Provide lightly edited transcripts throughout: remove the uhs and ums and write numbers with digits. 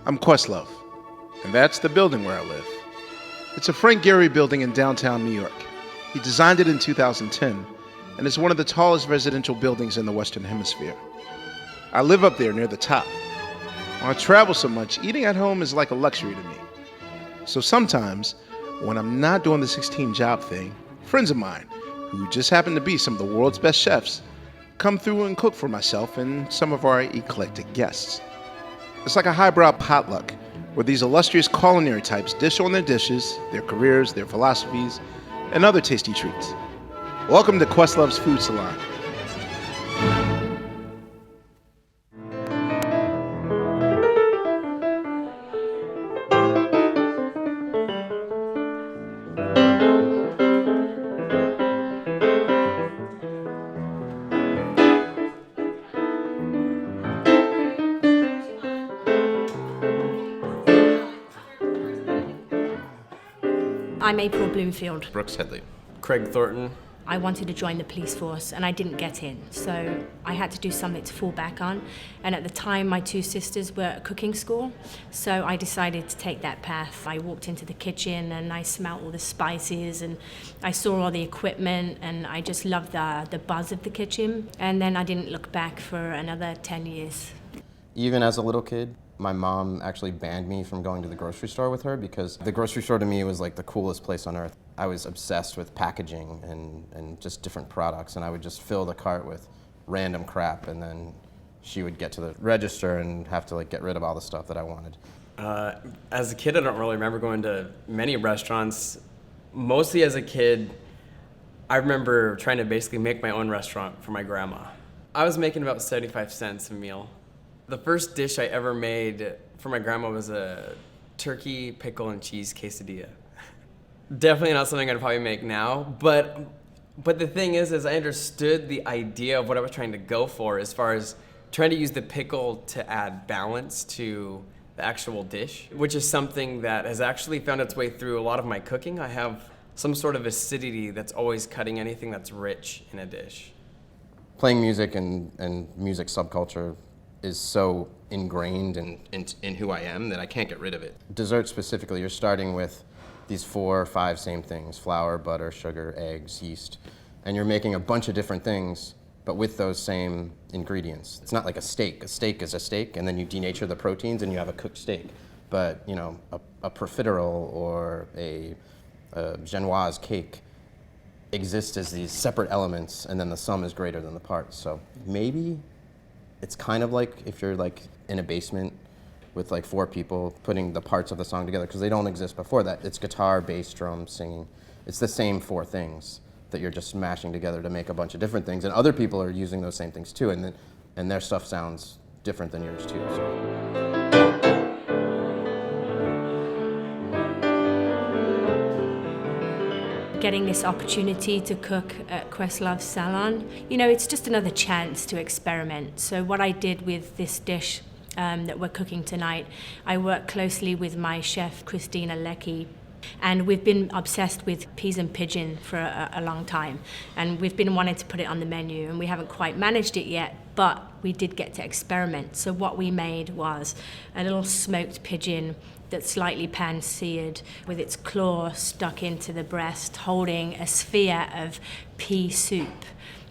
I'm Questlove, and that's the building where I live. It's a Frank Gehry building in downtown New York. He designed it in 2010, and it's one of the tallest residential buildings in the Western Hemisphere. I live up there near the top. When I travel so much, eating at home is like a luxury to me. So sometimes, when I'm not doing the 16 job thing, friends of mine, who just happen to be some of the world's best chefs, come through and cook for myself and some of our eclectic guests. It's like a highbrow potluck, where these illustrious culinary types dish on their dishes, their careers, their philosophies, and other tasty treats. Welcome to Questlove's Food Salon. I'm April Bloomfield. Brooks Headley. Craig Thornton. I wanted to join the police force and I didn't get in, so I had to do something to fall back on. And at the time, my two sisters were at cooking school, so I decided to take that path. I walked into the kitchen and I smelled all the spices and I saw all the equipment and I just loved the buzz of the kitchen. And then I didn't look back for another 10 years. Even as a little kid, my mom actually banned me from going to the grocery store with her because the grocery store to me was like the coolest place on earth. I was obsessed with packaging and just different products, and I would just fill the cart with random crap, and then she would get to the register and have to like get rid of all the stuff that I wanted. As a kid, I don't really remember going to many restaurants. Mostly as a kid, I remember trying to basically make my own restaurant for my grandma. I was making about 75 cents a meal. The first dish I ever made for my grandma was a turkey, pickle, and cheese quesadilla. Definitely not something I'd probably make now, but the thing is I understood the idea of what I was trying to go for as far as trying to use the pickle to add balance to the actual dish, which is something that has actually found its way through a lot of my cooking. I have some sort of acidity that's always cutting anything that's rich in a dish. Playing music and music subculture is so ingrained in who I am that I can't get rid of it. Dessert specifically, you're starting with these 4 or 5 same things: flour, butter, sugar, eggs, yeast. And you're making a bunch of different things, but with those same ingredients. It's not like a steak. A steak is a steak, and then you denature the proteins and you have a cooked steak. But, you know, a profiterole or a genoise cake exists as these separate elements, and then the sum is greater than the parts. So maybe it's kind of like if you're like in a basement with like 4 people putting the parts of the song together, because they don't exist before that. It's guitar, bass, drums, singing. It's the same 4 things that you're just smashing together to make a bunch of different things, and other people are using those same things too, and their stuff sounds different than yours too. So. Getting this opportunity to cook at Questlove Salon, you know, it's just another chance to experiment. So what I did with this dish that we're cooking tonight, I worked closely with my chef, Christina Leckie, and we've been obsessed with peas and pigeon for a long time. And we've been wanting to put it on the menu, and we haven't quite managed it yet, but we did get to experiment. So what we made was a little smoked pigeon that's slightly pan-seared with its claw stuck into the breast, holding a sphere of pea soup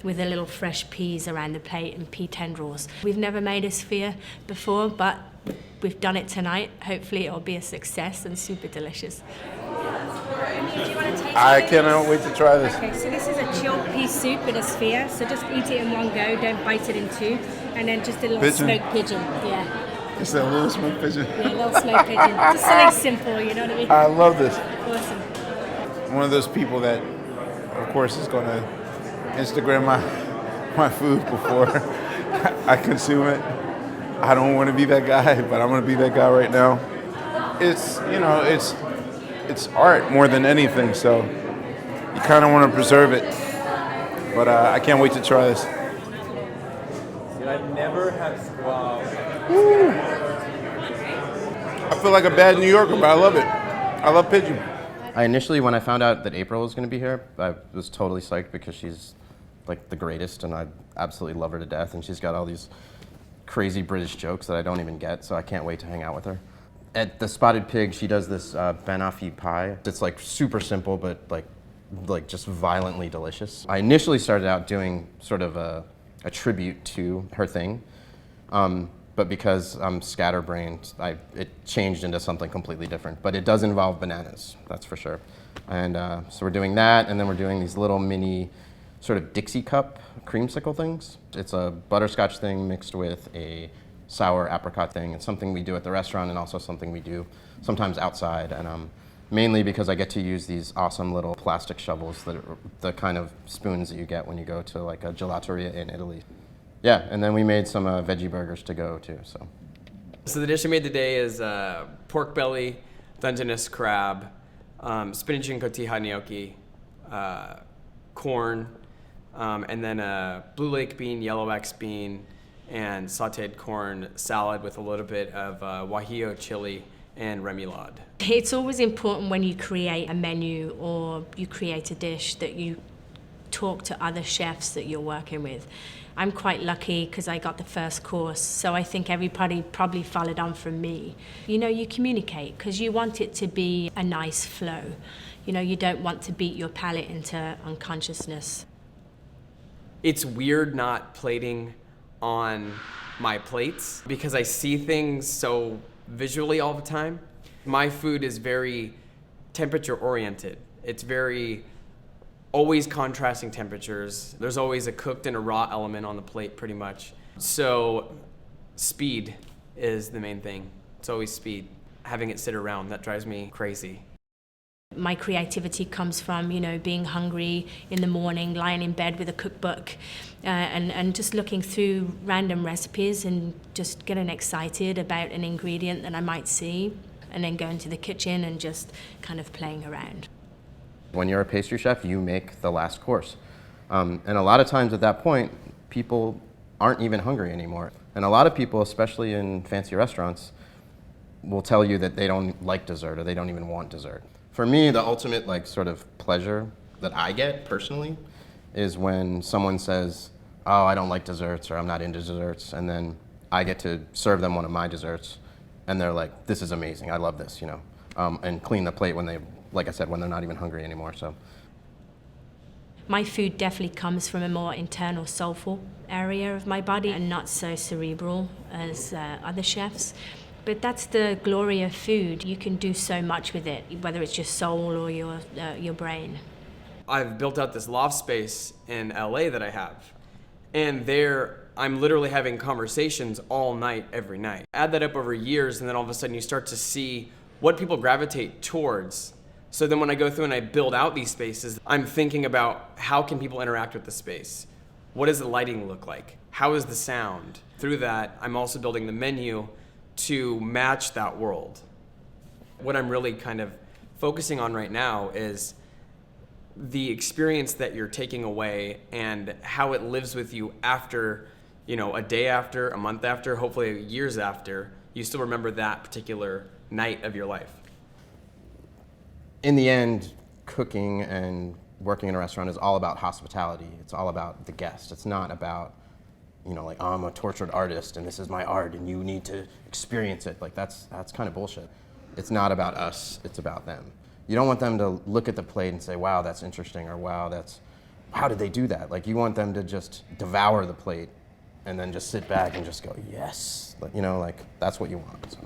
with a little fresh peas around the plate and pea tendrils. We've never made a sphere before, but we've done it tonight. Hopefully it'll be a success and super delicious. I cannot wait to try this. Okay, so this is a chilled pea soup in a sphere, so just eat it in one go, don't bite it in 2, and then just a little smoked pigeon. Yeah. It's a little smoked pigeon. Yeah, a little smoked pigeon. Just something simple, you know what I mean? I love this. Awesome. One of those people that, of course, is going to Instagram my food before I consume it. I don't want to be that guy, but I'm going to be that guy right now. It's, you know, it's art more than anything, so you kind of want to preserve it. But I can't wait to try this. I've never had squab. Woo. I feel like a bad New Yorker, but I love it. I love pigeon. I initially, when I found out that April was going to be here, I was totally psyched because she's like the greatest, and I absolutely love her to death, and she's got all these crazy British jokes that I don't even get, so I can't wait to hang out with her. At the Spotted Pig, she does this banoffee pie. It's like super simple, but like just violently delicious. I initially started out doing sort of a tribute to her thing, but because I'm scatterbrained, it changed into something completely different. But it does involve bananas, that's for sure. And so we're doing that, and then we're doing these little mini sort of Dixie cup creamsicle things. It's a butterscotch thing mixed with a sour apricot thing. It's something we do at the restaurant and also something we do sometimes outside. And mainly because I get to use these awesome little plastic shovels that are the kind of spoons that you get when you go to like a gelateria in Italy. Yeah, and then we made some veggie burgers to go too. So the dish I made today is pork belly, Dungeness crab, spinach and cotija gnocchi, corn, and then a blue lake bean, yellow wax bean, and sauteed corn salad with a little bit of guajillo chili and remoulade. It's always important when you create a menu or you create a dish that you talk to other chefs that you're working with. I'm quite lucky because I got the first course, so I think everybody probably followed on from me. You know, you communicate because you want it to be a nice flow. You know, you don't want to beat your palate into unconsciousness. It's weird not plating on my plates because I see things so visually all the time. My food is very temperature oriented. It's very always contrasting temperatures. There's always a cooked and a raw element on the plate pretty much. So speed is the main thing. It's always speed. Having it sit around, that drives me crazy. My creativity comes from, you know, being hungry in the morning, lying in bed with a cookbook, and just looking through random recipes and just getting excited about an ingredient that I might see, and then going to the kitchen and just kind of playing around. when you're a pastry chef, you make the last course. And a lot of times at that point, people aren't even hungry anymore. And a lot of people, especially in fancy restaurants, will tell you that they don't like dessert or they don't even want dessert. For me, the ultimate sort of pleasure that I get personally is when someone says, oh, I don't like desserts or I'm not into desserts, and then I get to serve them one of my desserts and they're like, this is amazing, I love this, and clean the plate when they, like I said, when they're not even hungry anymore. So my food definitely comes from a more internal, soulful area of my body and not so cerebral as other chefs. But that's the glory of food. You can do so much with it, whether it's your soul or your brain. I've built out this loft space in LA that I have. And there, I'm literally having conversations all night, every night. Add that up over years, and then all of a sudden you start to see what people gravitate towards. So then when I go through and I build out these spaces, I'm thinking about how can people interact with the space? What does the lighting look like? How is the sound? Through that, I'm also building the menu to match that world. What I'm really kind of focusing on right now is the experience that you're taking away and how it lives with you after, a day after, a month after, hopefully years after, you still remember that particular night of your life. in the end, cooking and working in a restaurant is all about hospitality. It's all about the guest. It's not about, oh, I'm a tortured artist and this is my art and you need to experience it. That's kind of bullshit. It's not about us, it's about them. You don't want them to look at the plate and say, wow, that's interesting, or wow, how did they do that? You want them to just devour the plate and then just sit back and just go, yes. That's what you want. So.